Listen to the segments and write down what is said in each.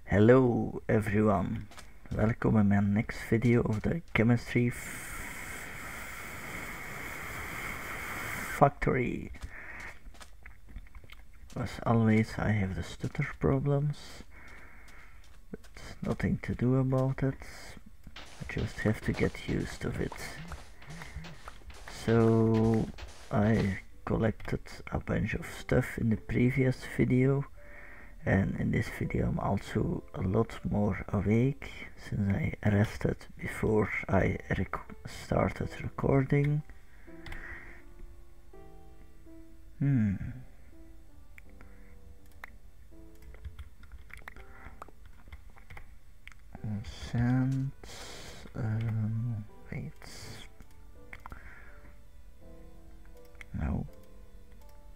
Hello everyone, welcome in my next video of the chemistry factory. As always, I have the stutter problems, but nothing to do about it. I just have to get used to it. So I collected a bunch of stuff in the previous video, and in this video I'm also a lot more awake since I rested before I started recording. Sand, wait, no,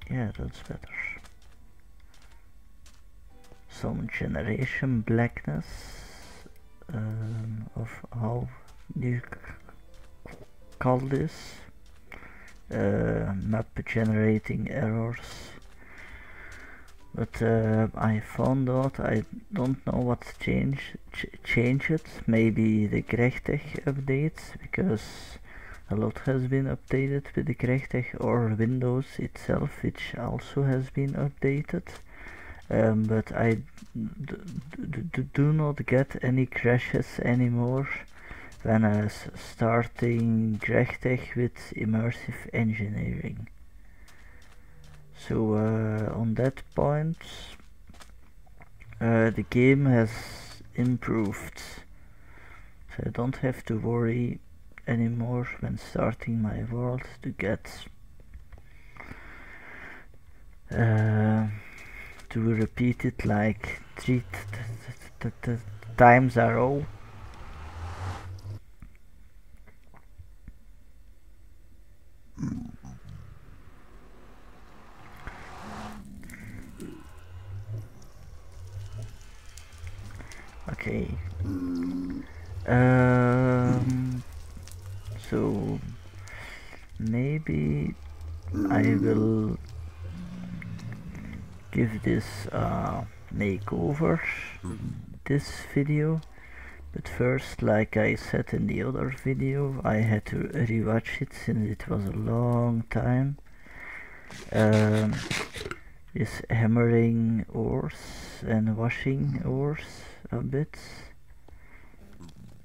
yeah, that's better. Some generation blackness, of how do you call this, map generating errors, but I found out I don't know what change it. Maybe the Grechtek updates, because a lot has been updated with the Grechtek, or Windows itself, which also has been updated. But I do not get any crashes anymore when I was starting Grechtek with immersive engineering. So on that point, the game has improved, so I don't have to worry anymore when starting my world to get to repeat it like 3 times a row. Okay. So maybe I will give this a makeover this video, but first, like I said in the other video, I had to rewatch it since it was a long time. Is hammering ores and washing ores a bit.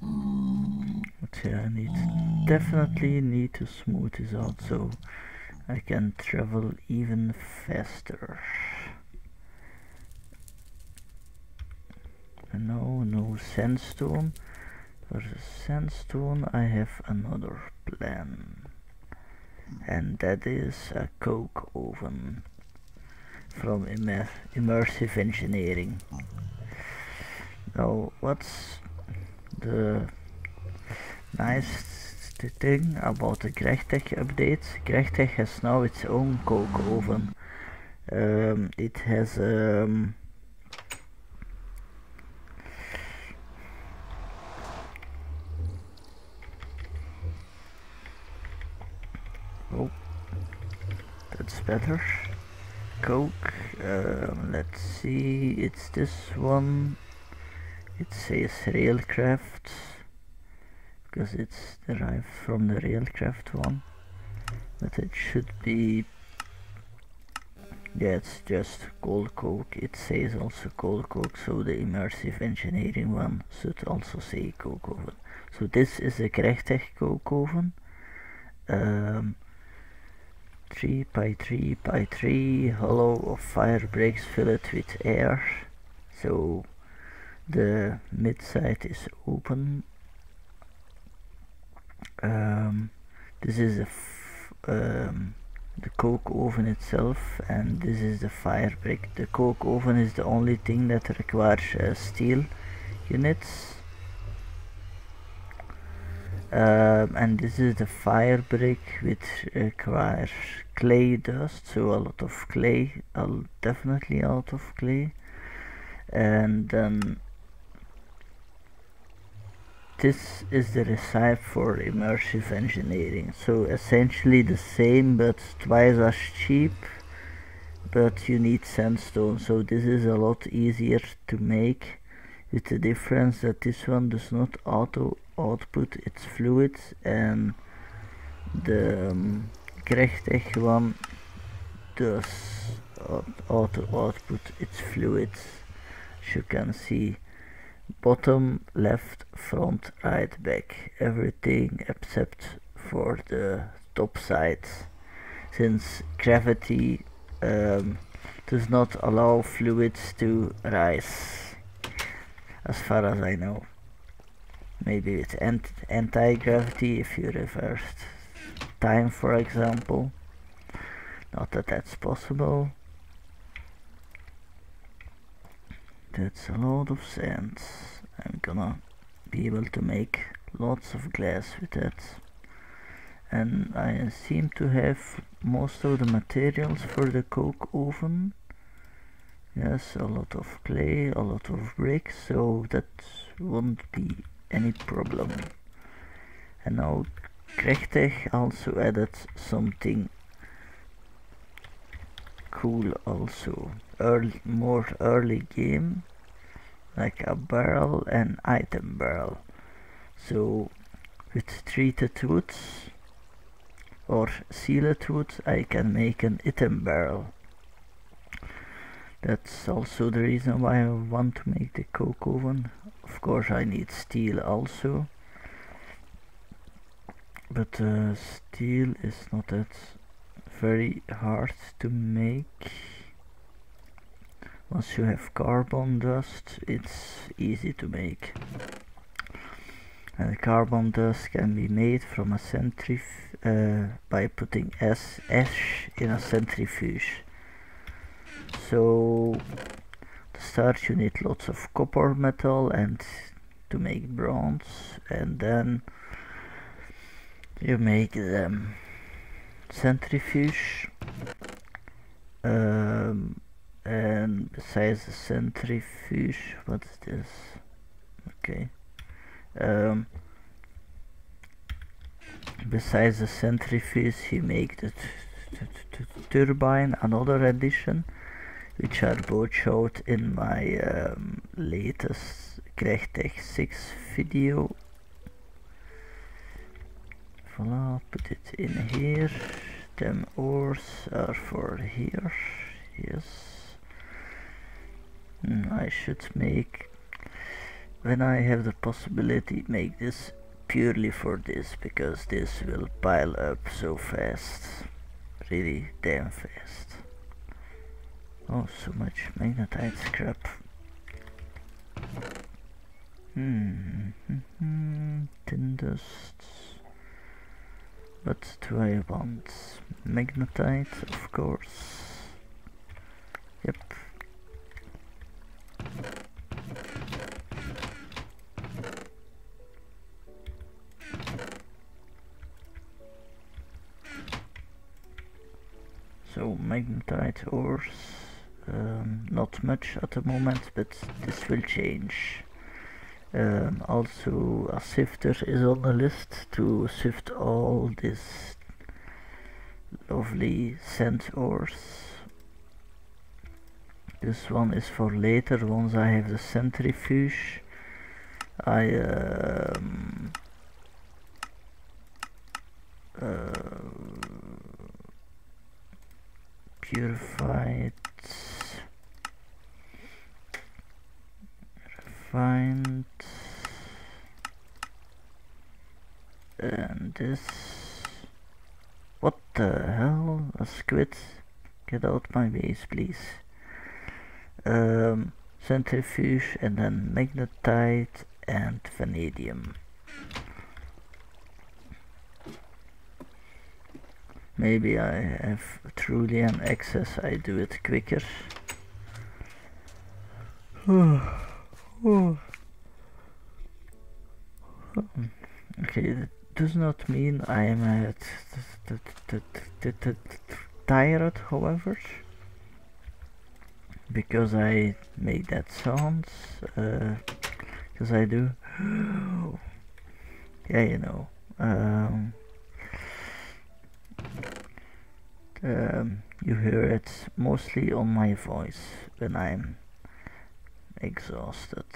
But yeah, I definitely need to smooth this out so I can travel even faster. No sandstone. For the sandstone I have another plan, and that is a coke oven from immersive engineering. Now, what's the nice thing about the Grechtek updates? Grechtek has now its own coke oven. It has oh, that's better. Coke, let's see, it's this one. It says Railcraft because it's derived from the Railcraft one, but it should be, yeah, it's just cold coke. It says also cold coke, so the immersive engineering one should also say coke oven. So this is a Grechtek coke oven, 3 by 3 by 3 hollow of fire breaks filled with air, so the mid side is open. This is the coke oven itself, and this is the fire brick. The coke oven is the only thing that requires steel units, and this is the fire brick which requires clay dust, so a lot of clay, definitely a lot of clay. And then this is the recipe for immersive engineering, so essentially the same but twice as cheap, but you need sandstone, so this is a lot easier to make with the difference that this one does not auto output its fluid and the Grechtech one does auto output its fluids. As you can see, bottom, left, front, right, back, everything except for the top sides, since gravity does not allow fluids to rise, as far as I know. Maybe with anti-gravity if you reversed time, for example. Not that that's possible. That's a lot of sand. I'm gonna be able to make lots of glass with that. And I seem to have most of the materials for the coke oven. Yes, a lot of clay, a lot of bricks, so that won't be any problem. And now Grechtech also added something cool also, more early game, like a barrel and item barrel. So with treated woods or sealed wood I can make an item barrel. That's also the reason why I want to make the coke oven. Of course I need steel also, but steel is not that very hard to make. Once you have carbon dust, it's easy to make. And carbon dust can be made from a by putting ash in a centrifuge. So to start you need lots of copper metal and to make bronze, and then you make them centrifuge, and besides the centrifuge, what is this? Okay. Besides the centrifuge you make the turbine, another addition, which are both showed in my latest Grechtech 6 video. Voila, put it in here. Them ores are for here. Yes. I should make, when I have the possibility, make this purely for this, because this will pile up so fast. Really damn fast. Oh, so much magnetite scrap. Tin dust. What do I want? Magnetite, of course. Yep. So magnetite ores, not much at the moment, but this will change. Also a sifter is on the list to sift all this lovely sand ores. This one is for later, once I have the centrifuge. Purified, refined, and this. What the hell? A squid? Get out my base, please. Centrifuge, and then magnetite and vanadium. Maybe I have truly an excess, I do it quicker. Okay, that does not mean I am tired, however, because I make that sounds, because I do. Yeah, you know. You hear it mostly on my voice when I'm exhausted.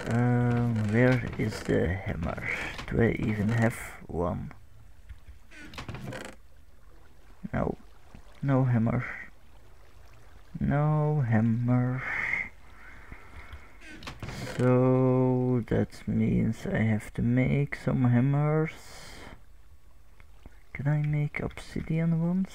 Where is the hammer? Do I even have one? No. No hammer. No hammer. So that means I have to make some hammers. Can I make obsidian ones?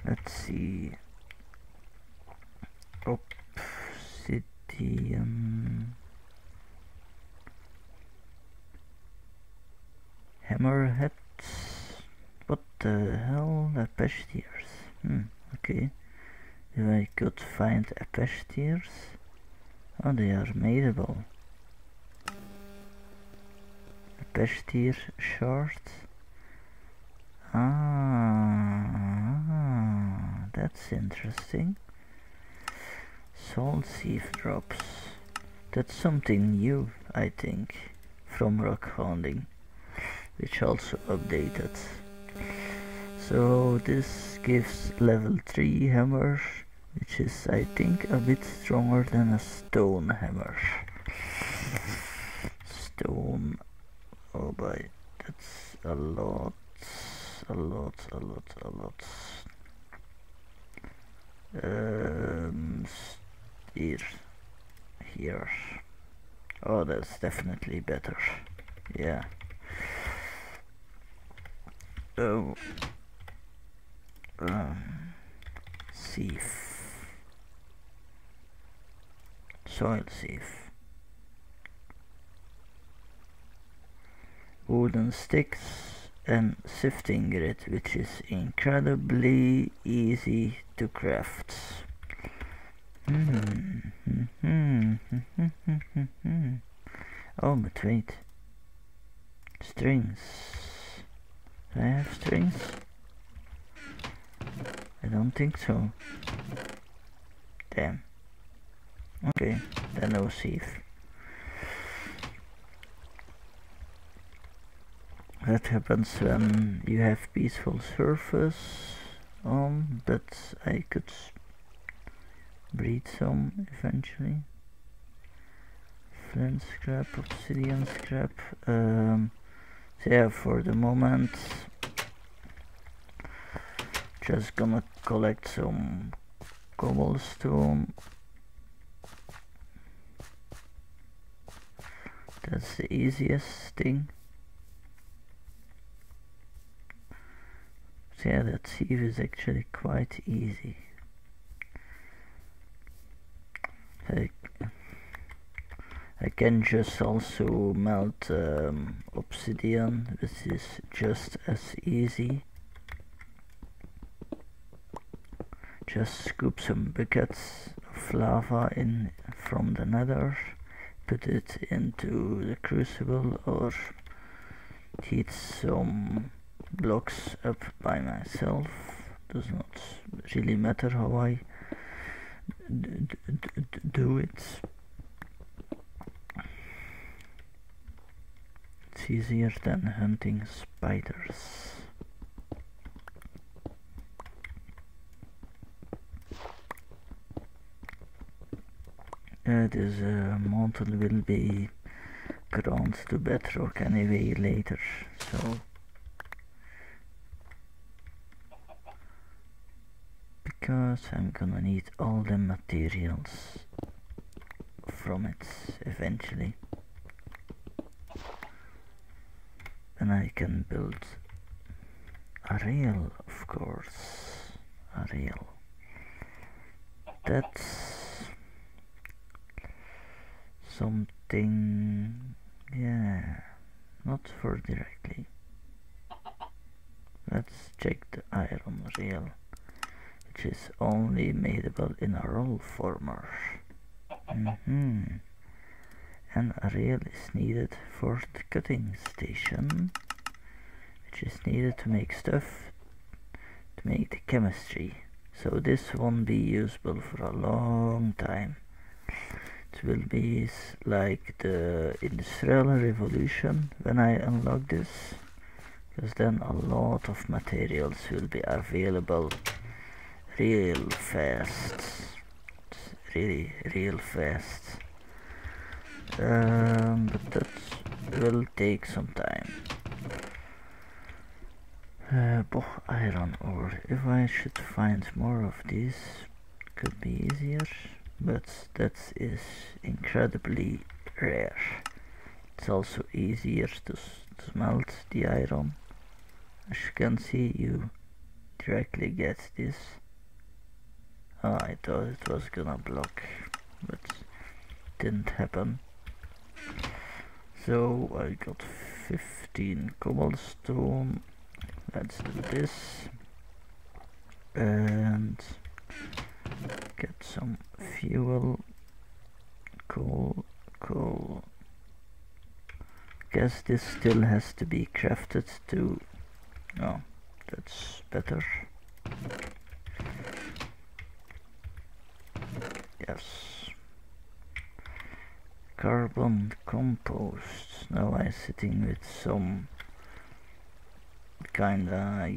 Let's see. Obsidian. Hammerheads. What the hell? Apache tears. Okay. If I could find Apache tears. Oh, they are madeable. Apache tear shards. That's interesting. Salt sieve drops. That's something new, I think, from rock founding, which also updated. So this gives level 3 hammer, which is I think a bit stronger than a stone hammer. Stone, oh boy, that's a lot. Here. Oh, that's definitely better. Yeah. Oh. Sieve. Soil sieve. Wooden sticks and sifting grid, which is incredibly easy to craft. Oh, but wait. Strings. Do I have strings? I don't think so. Damn. Okay, then no sieve. That happens when you have peaceful surface on, but I could breed some eventually. Flint scrap, obsidian scrap. So yeah, for the moment, just gonna collect some cobblestone. That's the easiest thing. So yeah, that sieve is actually quite easy. I can just also melt obsidian, which is just as easy. Just scoop some buckets of lava in from the nether, put it into the crucible, or heat some blocks up by myself. Does not really matter how I do it. It's easier than hunting spiders. This mountain will be ground to bedrock anyway later, so because I'm gonna need all the materials from it eventually, and I can build a rail, of course, a rail. That's something, yeah, not for directly. Let's check the iron rail, which is only madeable in a roll former. And a rail is needed for the cutting station, which is needed to make stuff, to make the chemistry. So this won't be usable for a long time. It will be like the Industrial Revolution when I unlock this, because then a lot of materials will be available real fast. Really real fast. But that will take some time. Iron ore. If I should find more of these, could be easier, but that is incredibly rare. It's also easier to smelt the iron. As you can see, you directly get this. Oh, I thought it was gonna block, but didn't happen. So I got 15 cobblestone. Let's do this and get some fuel. Coal. Guess this still has to be crafted too. Oh, that's better. Yes. Carbon compost. Now I'm sitting with some kinda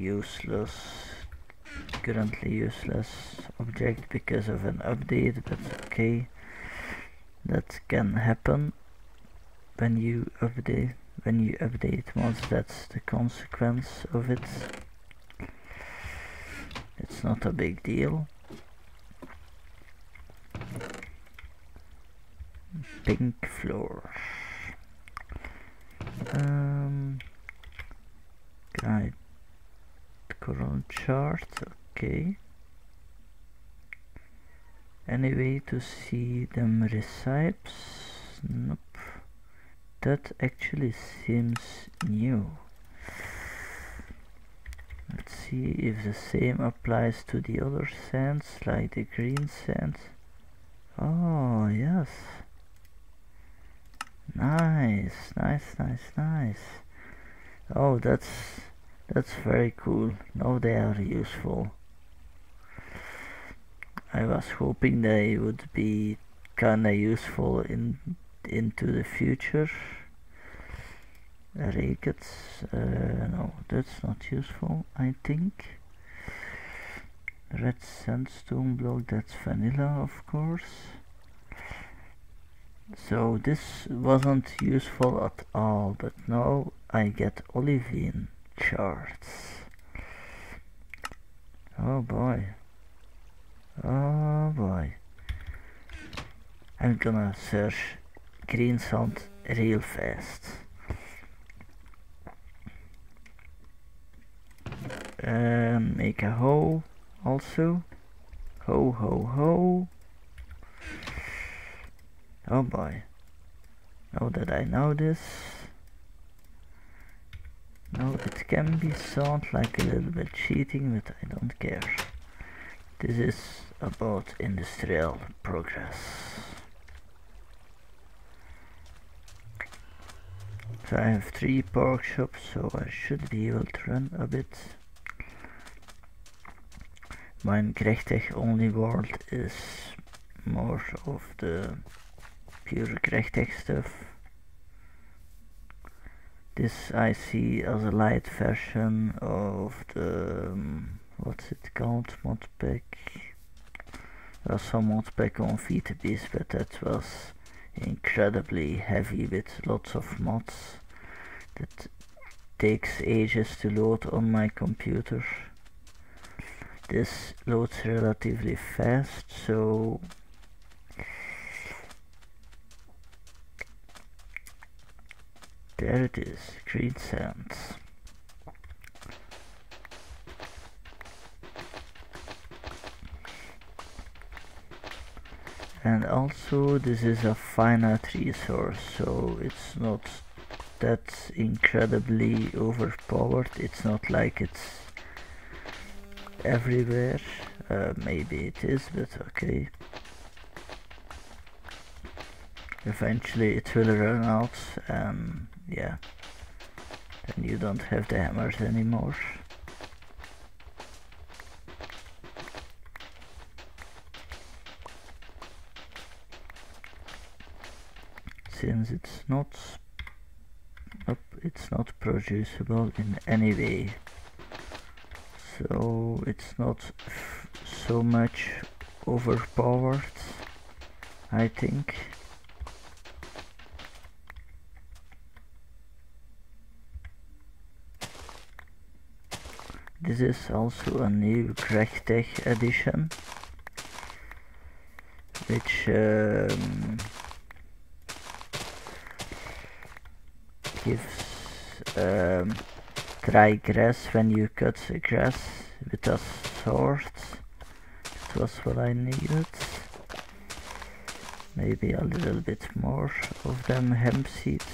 currently useless object because of an update, but okay, that can happen when you update mods. That's the consequence of it. It's not a big deal. Pink floor. Guide current chart. Okay. Any way to see them recipes? Nope. That actually seems new. Let's see if the same applies to the other sands, like the green sand. Oh yes. Nice. Oh, that's very cool. Now they are useful. I was hoping they would be kinda useful into the future. Rakets, no, that's not useful, I think. Red sandstone block, that's vanilla, of course. So this wasn't useful at all, but now I get olivine charts. Oh boy. I'm gonna search green sand real fast. Make a hoe also. Ho. Oh boy. Now that I know this. No, it can be sound like a little bit cheating, but I don't care. This is about industrial progress. So I have 3 pork shops, so I should be able to run a bit. Minecraft only world is more of the pure Grechtek stuff. This I see as a light version of the what's it called, modpack. There was some modpack on VTBs, but that was incredibly heavy with lots of mods that takes ages to load on my computer. This loads relatively fast, so there it is, green sands. And also this is a finite resource, so it's not that incredibly overpowered. It's not like it's everywhere. Maybe it is, but okay. Eventually it will run out, and yeah, then you don't have the hammers anymore. Since it's not Nope, it's not producible in any way. So it's not so much overpowered, I think. This is also a new Grechtek edition, which gives dry grass when you cut the grass with a sword. That was what I needed. Maybe a little bit more of them hemp seeds.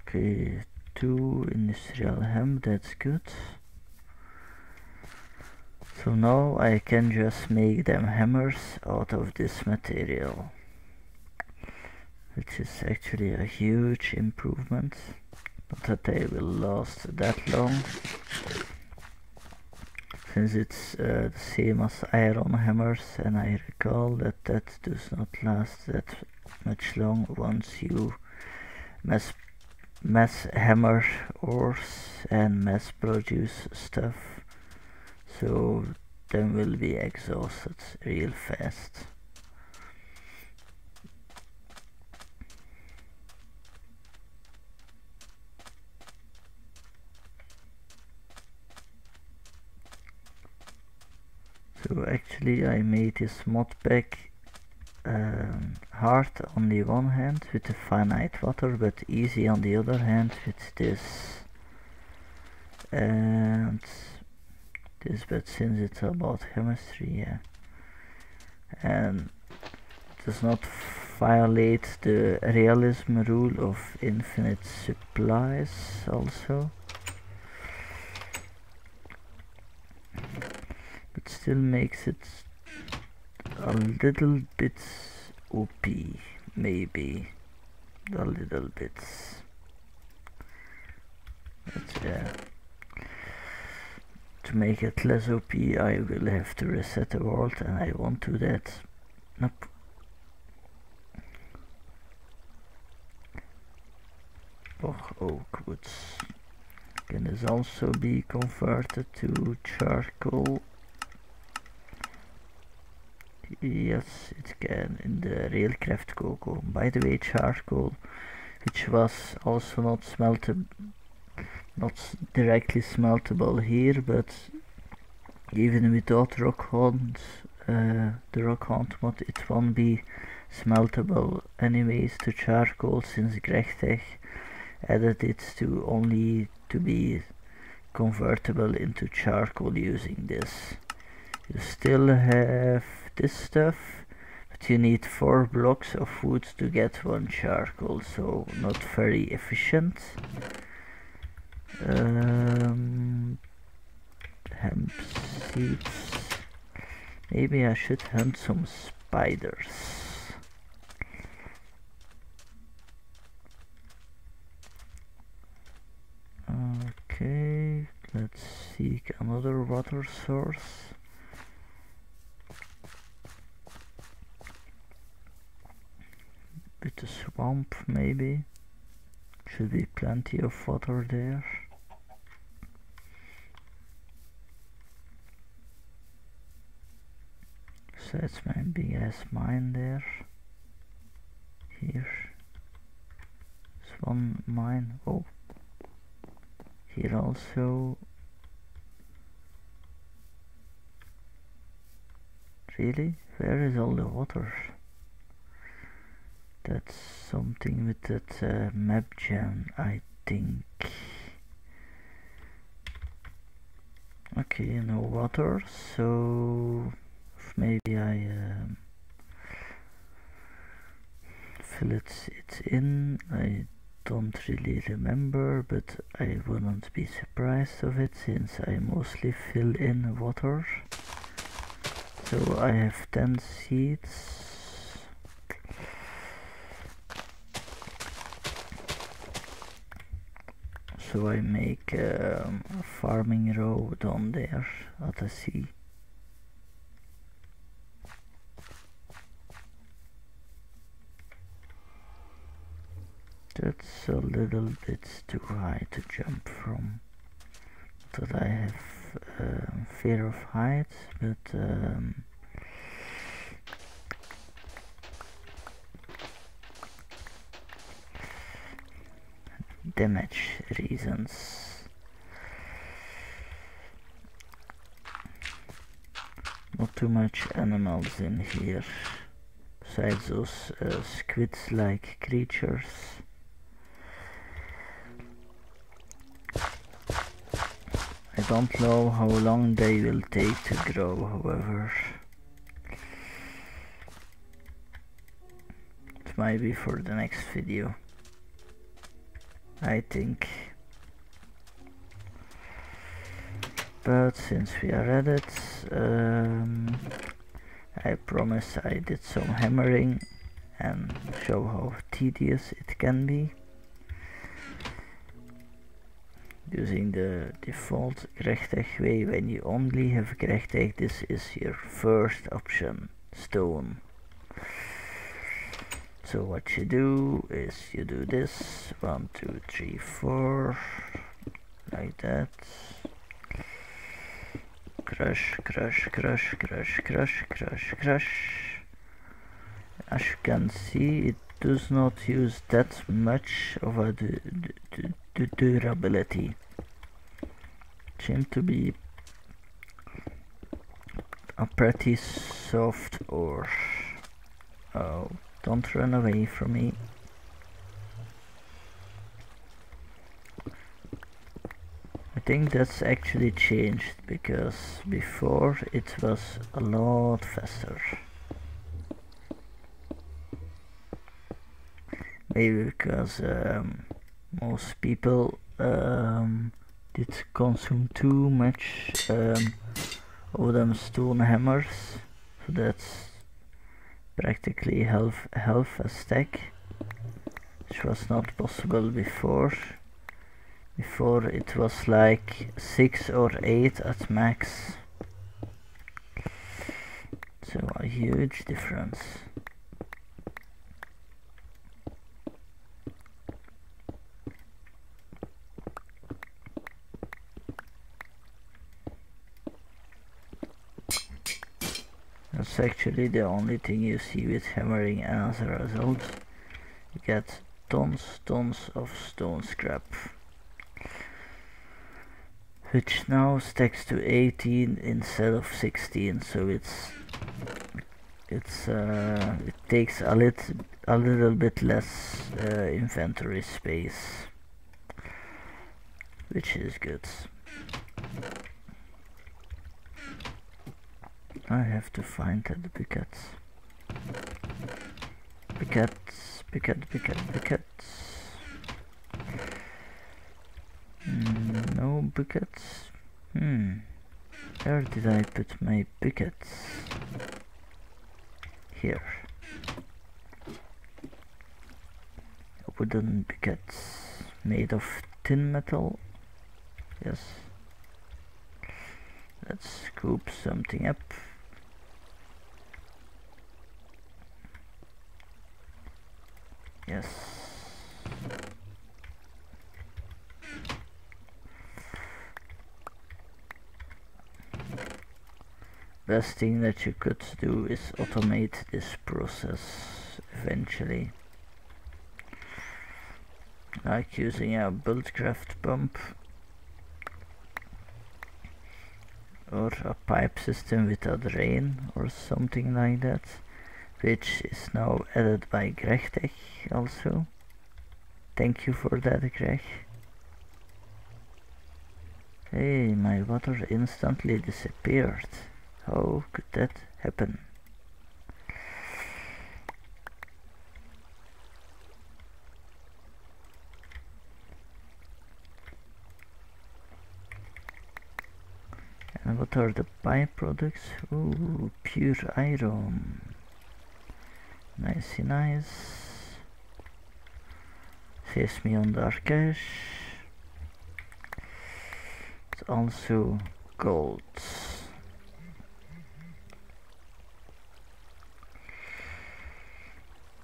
Okay, 2 industrial hemp, that's good. So now I can just make them hammers out of this material, which is actually a huge improvement. Not that they will last that long, since it's the same as iron hammers, and I recall that that does not last that much long once you mass hammer ores and mass produce stuff. So them will be exhausted real fast. So actually I made this mod pack hard on the one hand with the finite water, but easy on the other hand with this and this, but since it's about chemistry, yeah, and it does not violate the realism rule of infinite supplies also, but still makes it a little bit OP, maybe a little bit, but yeah. To make it less OP, I will have to reset the world, and I won't do that. Nope. Oak woods. Can this also be converted to charcoal? Yes, it can in the Railcraft Cocoa. By the way, charcoal, which was also not directly smeltable here, but even without rock hunt, the rock hunt mod, it won't be smeltable anyways to charcoal, since Grechtek added it to only to be convertible into charcoal using this. You still have this stuff, but you need 4 blocks of wood to get 1 charcoal, so not very efficient. Hemp seeds. Maybe I should hunt some spiders. Okay, let's seek another water source. With the swamp, maybe. Should be plenty of water there. So that's my big ass mine there. Here. There's one mine. Oh. Here also. Really? Where is all the water? That's something with that map gem, I think. Okay, no water, so maybe I fill it in. I don't really remember, but I wouldn't be surprised of it, since I mostly fill in water. So I have 10 seeds. So I make a farming row down there at the sea. That's a little bit too high to jump from. Not that I have fear of heights, but damage reasons. Not too much animals in here, besides those squid-like creatures. I don't know how long they will take to grow, however. It might be for the next video, I think. But since we are at it, I promise I did some hammering and show how tedious it can be. Using the default rechtech way, when you only have rechtech, this is your first option, stone. So what you do is you do this, 1, 2, 3, 4, like that. Crush, crush, crush, crush, crush, crush, crush. As you can see, it does not use that much of a durability. It seems to be a pretty soft ore. Oh, don't run away from me. I think that's actually changed, because before it was a lot faster. Maybe because most people did consume too much of them stone hammers, so that's practically half a stack, which was not possible before. Before it was like 6 or 8 at max, so a huge difference. That's actually the only thing you see with hammering, and as a result you get tons of stone scrap, which now stacks to 18 instead of 16, so it takes a little bit less inventory space, which is good. I have to find the buckets. Buckets. No buckets. Where did I put my buckets? Here. Wooden buckets made of tin metal. Yes. Let's scoop something up. Yes. Best thing that you could do is automate this process eventually, like using a Buildcraft pump or a pipe system with a drain or something like that, which is now added by Grechtech also. Thank you for that, Greg. Hey, my water instantly disappeared. How could that happen? And what are the byproducts? Ooh, pure iron. Nicey nice. Saves me on dark cash. It's also gold.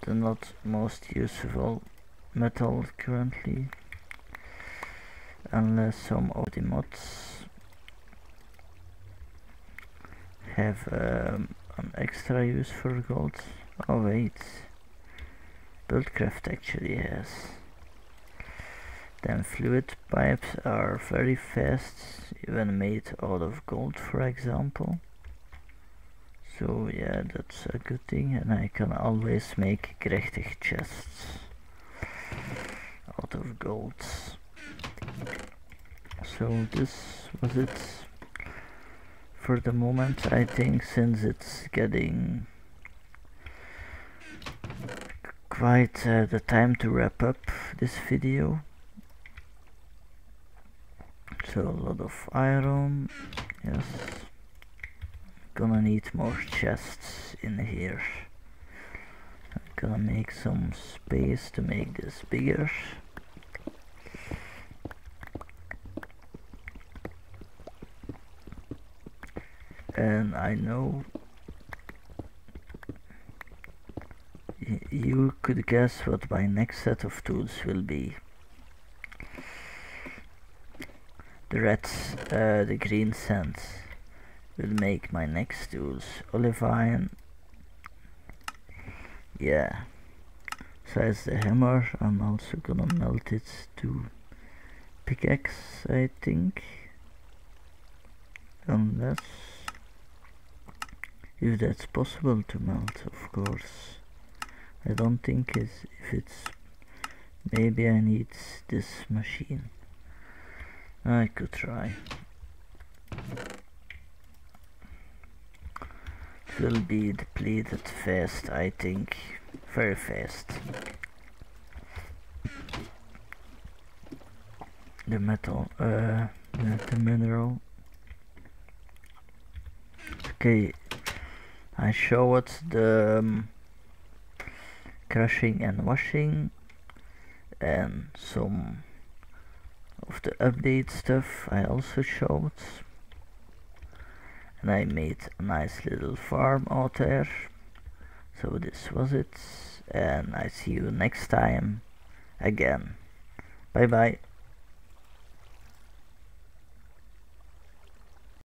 The not most useful metal currently, unless some of the mods have an extra use for gold. Oh wait, Buildcraft actually has. Then fluid pipes are very fast when made out of gold, for example. So yeah, that's a good thing, and I can always make gerechtig chests out of gold. So this was it for the moment, I think, since it's getting quite the time to wrap up this video. So a lot of iron, yes. Gonna need more chests in here. I'm gonna make some space to make this bigger. And I know you could guess what my next set of tools will be. The green sand will make my next tools. Olivine, yeah. So as the hammer, I'm also gonna melt it to pickaxe, I think. Unless, if that's possible to melt, of course. I don't think if it's, maybe I need this machine. I could try. It will be depleted fast, I think. Very fast. The metal, the mineral. Okay, I showed the crushing and washing and some of the update stuff I also showed, and I made a nice little farm out there. So this was it, and I see you next time again. Bye bye.